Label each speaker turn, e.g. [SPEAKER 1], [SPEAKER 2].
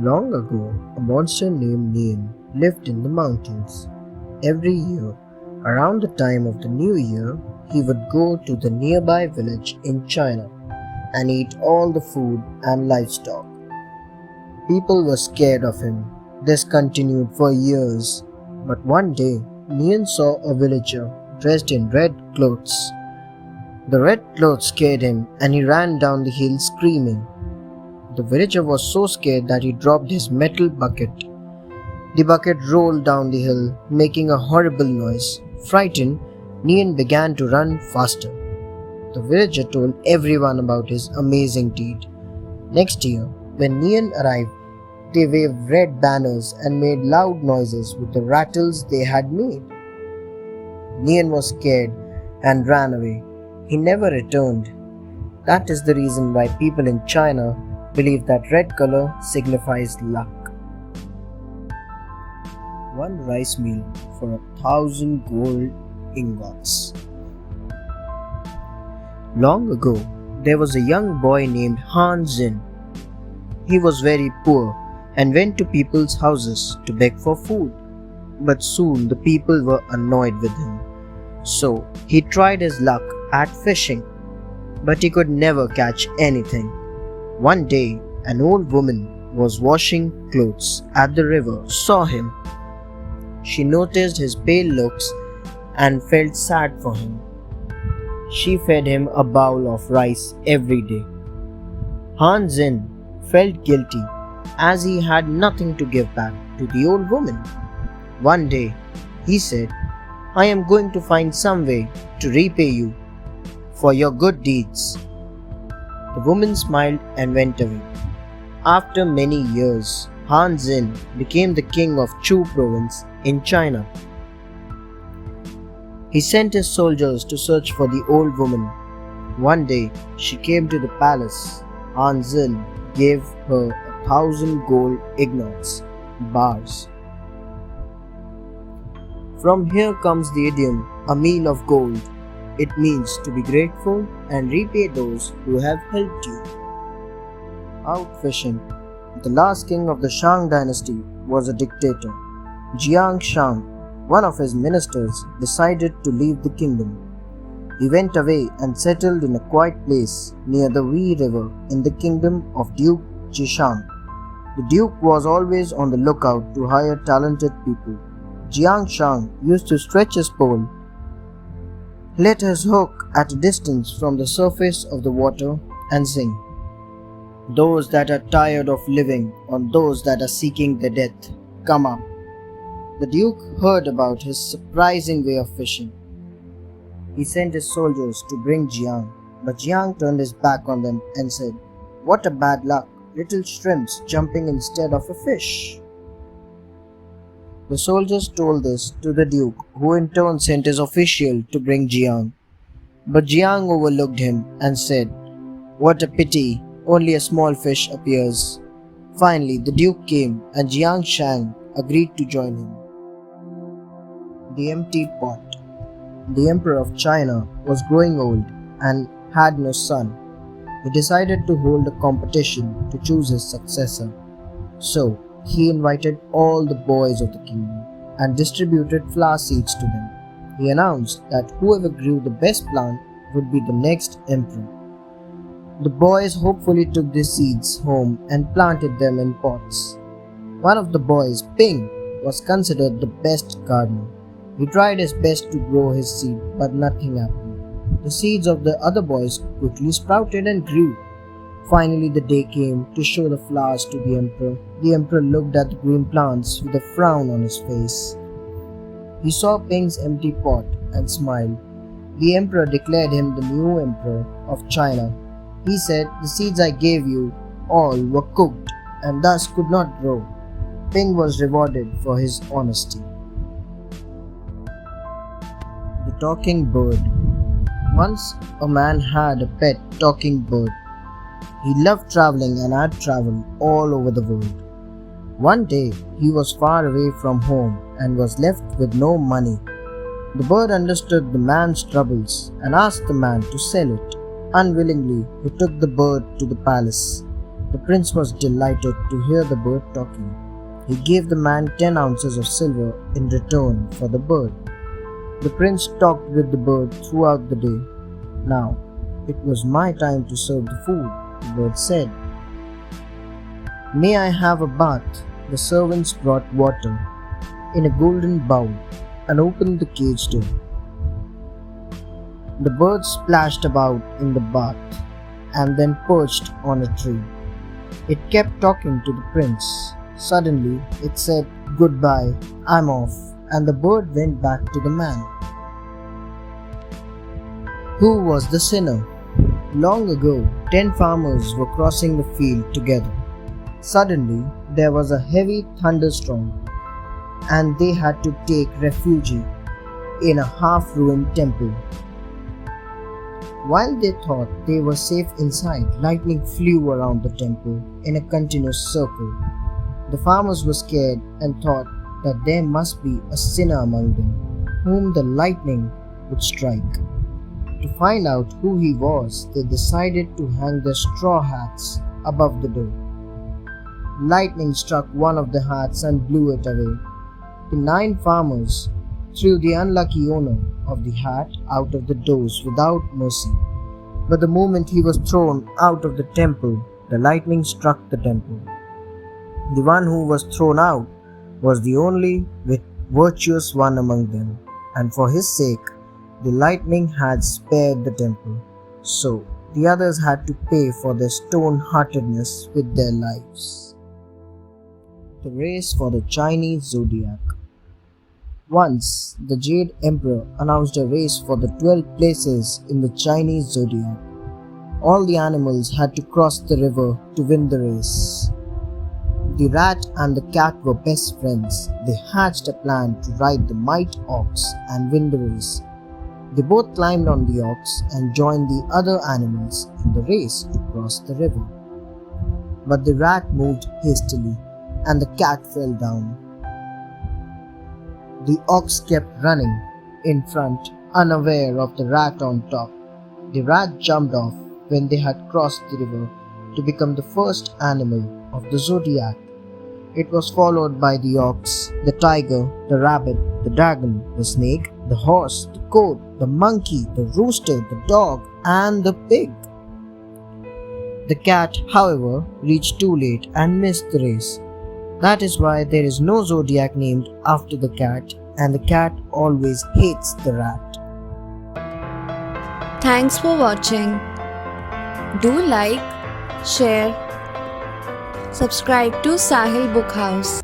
[SPEAKER 1] Long ago, a monster named Nian lived in the mountains. Every year, around the time of the new year, he would go to the nearby village in China and eat all the food and livestock. People were scared of him. This continued for years. But one day, Nian saw a villager dressed in red clothes. The red clothes scared him and he ran down the hill screaming. The villager was so scared that he dropped his metal bucket. The bucket rolled down the hill, making a horrible noise. Frightened, Nian began to run faster. The villager told everyone about his amazing deed. Next year, when Nian arrived, they waved red banners and made loud noises with the rattles they had made. Nian was scared and ran away. He never returned. That is the reason why people in China believe that red color signifies luck. One rice meal for 1,000 gold ingots. Long ago, there was a young boy named Han Zin. He was very poor and went to people's houses to beg for food. But soon the people were annoyed with him. So he tried his luck at fishing, but he could never catch anything. One day, an old woman was washing clothes at the river saw him. She noticed his pale looks and felt sad for him. She fed him a bowl of rice every day. Han Zin felt guilty as he had nothing to give back to the old woman. One day, he said, "I am going to find some way to repay you for your good deeds." The woman smiled and went away. After many years, Han Zin became the king of Chu province in China. He sent his soldiers to search for the old woman. One day, she came to the palace. Han Zin gave her 1,000 gold ingots, bars. From here comes the idiom, a meal of gold. It means to be grateful and repay those who have helped you. Out fishing. The last king of the Shang dynasty was a dictator. Jiang Shang, one of his ministers, decided to leave the kingdom. He went away and settled in a quiet place near the Wei River in the kingdom of Duke Jishang. The duke was always on the lookout to hire talented people. Jiang Shang used to stretch his pole, let his hook at a distance from the surface of the water, and sing, "Those that are tired of living, or those that are seeking their death, come up." The duke heard about his surprising way of fishing. He sent his soldiers to bring Jiang, but Jiang turned his back on them and said, "What a bad luck, little shrimps jumping instead of a fish." The soldiers told this to the duke, who in turn sent his official to bring Jiang. But Jiang overlooked him and said, "What a pity, only a small fish appears." Finally, the duke came and Jiang Shang agreed to join him. The empty pot. The emperor of China was growing old and had no son. He decided to hold a competition to choose his successor. So, he invited all the boys of the kingdom and distributed flower seeds to them. He announced that whoever grew the best plant would be the next emperor. The boys hopefully took the seeds home and planted them in pots. One of the boys, Ping, was considered the best gardener. He tried his best to grow his seed, but nothing happened. The seeds of the other boys quickly sprouted and grew. Finally, the day came to show the flowers to the emperor. The emperor looked at the green plants with a frown on his face. He saw Ping's empty pot and smiled. The emperor declared him the new emperor of China. He said, "The seeds I gave you all were cooked and thus could not grow." Ping was rewarded for his honesty. The talking bird. Once a man had a pet talking bird. He loved traveling and had traveled all over the world. One day, he was far away from home and was left with no money. The bird understood the man's troubles and asked the man to sell it. Unwillingly, he took the bird to the palace. The prince was delighted to hear the bird talking. He gave the man 10 ounces of silver in return for the bird. The prince talked with the bird throughout the day. Now, it was my time to serve the food, the bird said. May I have a bath? The servants brought water in a golden bowl and opened the cage door. The bird splashed about in the bath and then perched on a tree. It kept talking to the prince. Suddenly, it said, "Goodbye, I'm off," and the bird went back to the man. Who was the sinner? Long ago, 10 farmers were crossing a field together. Suddenly, there was a heavy thunderstorm, and they had to take refuge in a half-ruined temple. While they thought they were safe inside, lightning flew around the temple in a continuous circle. The farmers were scared and thought that there must be a sinner among them, whom the lightning would strike. To find out who he was, they decided to hang their straw hats above the door. Lightning struck one of the hats and blew it away. The 9 farmers threw the unlucky owner of the hat out of the doors without mercy. But the moment he was thrown out of the temple, the lightning struck the temple. The one who was thrown out was the only virtuous one among them, and for his sake, the lightning had spared the temple. So, the others had to pay for their stone-heartedness with their lives. The race for the Chinese zodiac. Once, the Jade Emperor announced a race for the 12 places in the Chinese zodiac. All the animals had to cross the river to win the race. The rat and the cat were best friends. They hatched a plan to ride the mighty ox and win the race. They both climbed on the ox and joined the other animals in the race to cross the river. But the rat moved hastily and the cat fell down. The ox kept running in front, unaware of the rat on top. The rat jumped off when they had crossed the river to become the first animal of the zodiac. It was followed by the ox, the tiger, the rabbit, the dragon, the snake, the horse, the goat, the monkey, the rooster, the dog, and the pig. The cat, however, reached too late and missed the race. That is why there is no zodiac named after the cat, and the cat always hates the rat.
[SPEAKER 2] Thanks for watching. Do like, share, subscribe to Sahil Book House.